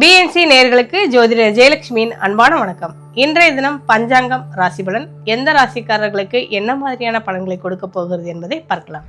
BNC நேயர்களுக்கு ஜோதிடர் ஜெயலட்சுமியின் அன்பான வணக்கம். இன்றைய தினம் பஞ்சாங்கம் ராசி பலன் எந்த ராசிக்காரர்களுக்கு என்ன மாதிரியான பலன்களை கொடுக்க போகிறது என்பதை பார்க்கலாம்.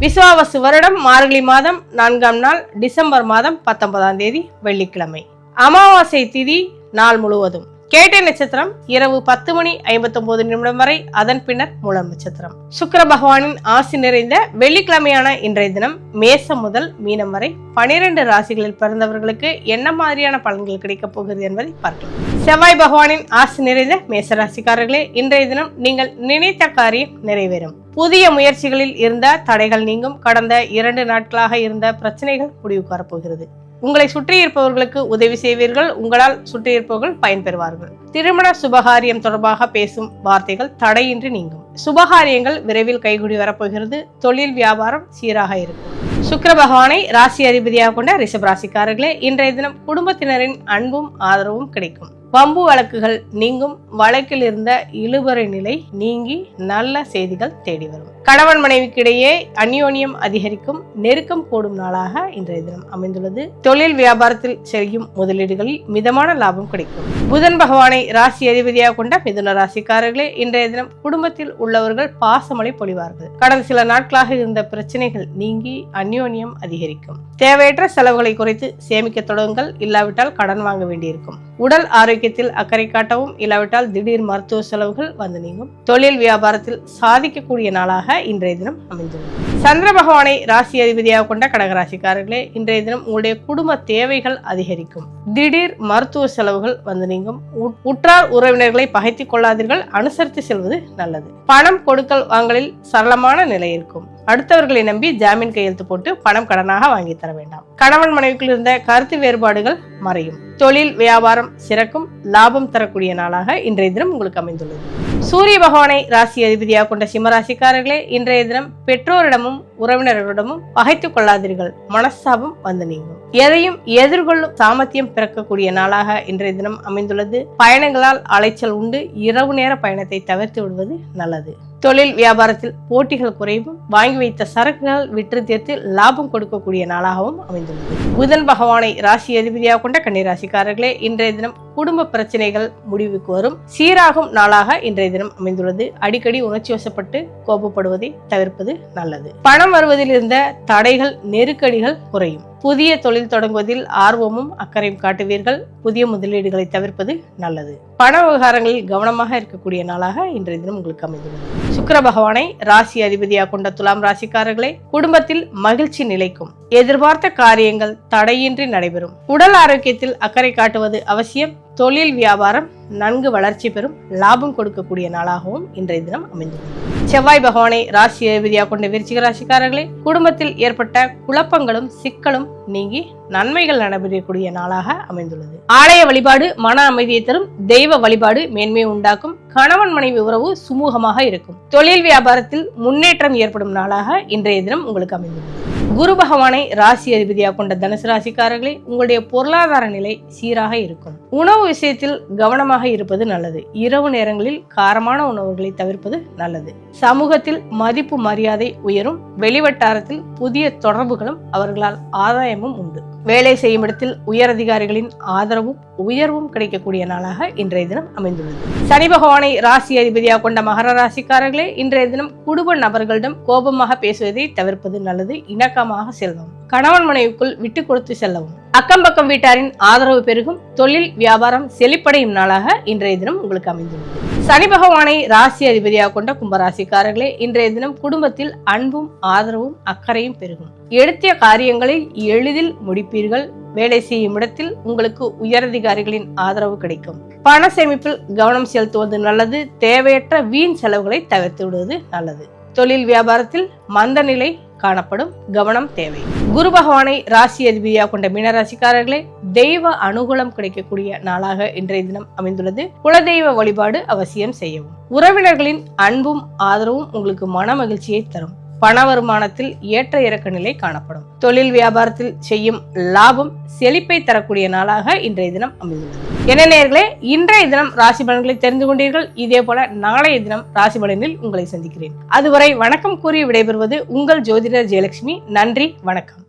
விசுவாவசு வருடம் மார்கழி மாதம் 4ஆம் நாள் டிசம்பர் மாதம் 19ஆம் தேதி வெள்ளிக்கிழமை. அமாவாசை திதி நாள் முழுவதும். கேட்டை நட்சத்திரம் இரவு 10:59 வரை, அதன் பின்னர் மூலம் நட்சத்திரம். சுக்கிர பகவானின் ஆசி நிறைந்த வெள்ளிக்கிழமையான இன்றைய தினம் மேசம் முதல் மீனம் வரை 12 ராசிகளில் பிறந்தவர்களுக்கு என்ன மாதிரியான பலன்கள் கிடைக்கப் போகிறது என்பதை பார்க்கலாம். செவ்வாய் பகவானின் ஆசி நிறைந்த மேச ராசிக்காரர்களே, இன்றைய தினம் நீங்கள் நினைத்த காரியம் நிறைவேறும். புதிய முயற்சிகளில் இருந்த தடைகள் நீங்கும். கடந்த 2 நாட்களாக இருந்த பிரச்சனைகள் முடிவுக்கு வரப்போகிறது. உங்களை சுற்றி இருப்பவர்களுக்கு உதவி செய்வீர்கள். உங்களால் சுற்றி இருப்பவர்கள் பயன்பெறுவார்கள். திருமண சுபகாரியம் தொடர்பாக பேசும் வார்த்தைகள் தடையின்றி நீங்கும். சுபகாரியங்கள் விரைவில் கைகூடி வரப்போகிறது. தொழில் வியாபாரம் சீராக இருக்கும். சுக்கிர பகவானை ராசி அதிபதியாக கொண்ட ரிஷப ராசிக்காரர்களே, இன்றைய தினம் குடும்பத்தினரின் அன்பும் ஆதரவும் கிடைக்கும். வம்பு வழக்குகள் நீங்கும். வழக்கில் இருந்த இழுபறை நிலை நீங்கி நல்ல செய்திகள் தேடி வரும். கணவன் மனைவிக்கிடையே அந்யோன்யம் அதிகரிக்கும். நெருக்கம் கூடும் நாளாக இன்றைய தினம் அமைந்துள்ளது. தொழில் வியாபாரத்தில் செய்யும் முதலீடுகளில் மிதமான லாபம் கிடைக்கும். புதன் பகவானை ராசி அதிபதியாக கொண்ட மிதுன ராசிக்காரர்களே, இன்றைய தினம் குடும்பத்தில் உள்ளவர்கள் பாசமழை பொழிவார்கள். கடந்த சில நாட்களாக இருந்த பிரச்சனைகள் நீங்கி அந்யோன்யம் அதிகரிக்கும். தேவையற்ற செலவுகளை குறைத்து சேமிக்க தொடங்குங்கள். இல்லாவிட்டால் கடன் வாங்க வேண்டியிருக்கும். உடல் ஆரோக்கியத்தில் அக்கறை காட்டவும். இல்லாவிட்டால் திடீர் மருத்துவ செலவுகள் வந்து நீங்கும். தொழில் வியாபாரத்தில் சாதிக்கக்கூடிய நாளாக இன்றைய தினம் அமைந்துள்ளது. சந்திர பகவானை ராசி அதிபதியாக கொண்ட கடகராசிக்காரர்களே, இன்றைய தினம் உங்களுடைய குடும்ப தேவைகள் அதிகரிக்கும். திடீர் மருத்துவ செலவுகள் வந்து நீங்கும். உற்றார் உறவினர்களை பகைத்துக் கொள்ளாதீர்கள். அனுசரித்து செல்வது நல்லது. பணம் கொடுக்கல் வாங்கலில் சரளமான நிலை இருக்கும். அடுத்தவர்களை நம்பி ஜாமீன் கையெழுத்து போட்டு பணம் கடனாக வாங்கி தர வேண்டாம். கணவன் மனைவிக்குள் இருந்த கருத்து வேறுபாடுகள் மறையும். தொழில் வியாபாரம் சிறக்கும். லாபம் தரக்கூடிய நாளாக இன்றைய தினம் உங்களுக்கு அமைந்துள்ளது. சூரிய பகவானை ராசி அதிபதியாக கொண்ட சிம்மராசிக்காரர்களே, இன்றைய தினம் பெற்றோரிடமும் உறவினர்களிடமும் பகைத்துக் கொள்ளாதீர்கள். மனஸ்தாபம் வந்து நீங்கும். எதையும் எதிர்கொள்ளும் சாமர்த்தியம் பிறக்கக்கூடிய நாளாக இன்றைய தினம் அமைந்துள்ளது. பயணங்களால் அலைச்சல் உண்டு. இரவு நேர பயணத்தை தவிர்த்து விடுவது நல்லது. தொழில் வியாபாரத்தில் போட்டிகள் குறைவும். வாங்கி வைத்த சரக்குகள் விற்று தீர்த்து லாபம் கொடுக்கக்கூடிய நாளாகவும் அமைந்துள்ளது. புதன் பகவானை ராசி அதிபதியாக கொண்ட கன்னிராசிக்காரர்களே, இன்றைய தினம் குடும்ப பிரச்சனைகள் முடிவுக்கு வரும். சீராகும் நாளாக இன்றைய தினம் அமைந்துள்ளது. அடிக்கடி உணர்ச்சி வசப்பட்டு கோபப்படுவதை தவிர்ப்பது நல்லது. பணம் வருவதில் இருந்த தடைகள் நெருக்கடிகள் குறையும். புதிய தொழில் தொடங்குவதில் ஆர்வமும் அக்கறையும் காட்டுவீர்கள். புதிய முதலீடுகளை தவிர்ப்பது நல்லது. பண விவகாரங்களில் கவனமாக இருக்கக்கூடிய நாளாக இன்றைய தினம் உங்களுக்கு அமைந்துள்ளது. சுக்கிர பகவானை ராசி அதிபதியாக கொண்ட துலாம் ராசிக்காரர்களே, குடும்பத்தில் மகிழ்ச்சி நிலைக்கும். எதிர்பார்த்த காரியங்கள் தடையின்றி நடைபெறும். உடல் ஆரோக்கியத்தில் அக்கறை காட்டுவது அவசியம். தொழில் வியாபாரம் நன்கு வளர்ச்சி பெறும். லாபம் கொடுக்கக்கூடிய நாளாகவும் இன்றைய தினம் அமைந்துள்ளது. செவ்வாய் பகவானை ராசி அதிபதியாக கொண்ட விருச்சிக ராசிக்காரர்களே, குடும்பத்தில் ஏற்பட்ட குழப்பங்களும் சிக்கலும் நீங்கி நன்மைகள் நடைபெறக்கூடிய நாளாக அமைந்துள்ளது. ஆலய வழிபாடு மன அமைதியை தரும். தெய்வ வழிபாடு மேன்மையை உண்டாக்கும். கணவன் மனைவி உறவு சுமூகமாக இருக்கும். தொழில் வியாபாரத்தில் முன்னேற்றம் ஏற்படும் நாளாக இன்றைய தினம் உங்களுக்கு அமைந்துள்ளது. குரு பகவானை ராசி அதிபதியாக கொண்ட தனுசு ராசிக்காரர்களே, உங்களுடைய பொருளாதார நிலை சீராக இருக்கும். உணவு விஷயத்தில் கவனமாக இருப்பது நல்லது. இரவு நேரங்களில் காரமான உணவுகளை தவிர்ப்பது நல்லது. சமூகத்தில் மதிப்பு மரியாதை உயரும். வெளிவட்டாரத்தில் புதிய தொடர்புகளும் அவர்களால் ஆதாயமும் உண்டு. வேலை செய்யும் இடத்தில் உயர் அதிகாரிகளின் ஆதரவும் உயர்வும் கிடைக்கக்கூடிய நாளாக இன்றைய தினம் அமைந்துள்ளது. சனி பகவானை ராசி அதிபதியாக கொண்ட மகர ராசிக்காரர்களே, இன்றைய தினம் குடும்ப நபர்களிடம் கோபமாக பேசுவதை தவிர்ப்பது நல்லது. இணக்கமாக செல்வோம். கணவன் மனைவிக்குள் விட்டு கொடுத்து செல்லவும். அக்கம் பக்கம் வீட்டாரின் ஆதரவு பெருகும். தொழில் வியாபாரம் செழிப்படையும் நாளாக இன்றைய தினம் உங்களுக்கு அமைந்துள்ளது. சனி பகவானை ராசி அதிபதியாக கொண்ட கும்பராசிக்காரர்களே, இன்றைய தினம் குடும்பத்தில் அன்பும் ஆதரவும் அக்கறையும் பெருகும். எடுத்த காரியங்களில் எளிதில் முடிப்பீர்கள். வேலை செய்யும் இடத்தில் உங்களுக்கு உயரதிகாரிகளின் ஆதரவு கிடைக்கும். பண சேமிப்பில் கவனம் செலுத்துவது நல்லது. தேவையற்ற வீண் செலவுகளை தவிர்த்து விடுவது நல்லது. தொழில் வியாபாரத்தில் மந்த நிலை காணப்படும். கவனம் தேவை. குரு பகவானை ராசி அதிபதியாக கொண்ட மீனராசிக்காரர்களே, தெய்வ அனுகூலம் கிடைக்கக்கூடிய நாளாக இன்றைய தினம் அமைந்துள்ளது. குலதெய்வ வழிபாடு அவசியம் செய்யவும். உறவினர்களின் அன்பும் ஆதரவும் உங்களுக்கு மன மகிழ்ச்சியை தரும். பண வருமானத்தில் ஏற்ற இறக்க நிலை காணப்படும். தொழில் வியாபாரத்தில் செய்யும் லாபம் செழிப்பை தரக்கூடிய நாளாக இன்றைய தினம் அமைந்துள்ளது. என்ன நேயர்களே, இன்றைய தினம் ராசி பலன்களை தெரிந்து கொண்டீர்கள். இதே போல நாளைய தினம் ராசி பலனில் உங்களை சந்திக்கிறேன். அதுவரை வணக்கம் கூறி விடைபெறுவது உங்கள் ஜோதிடர் ஜெயலட்சுமி. நன்றி, வணக்கம்.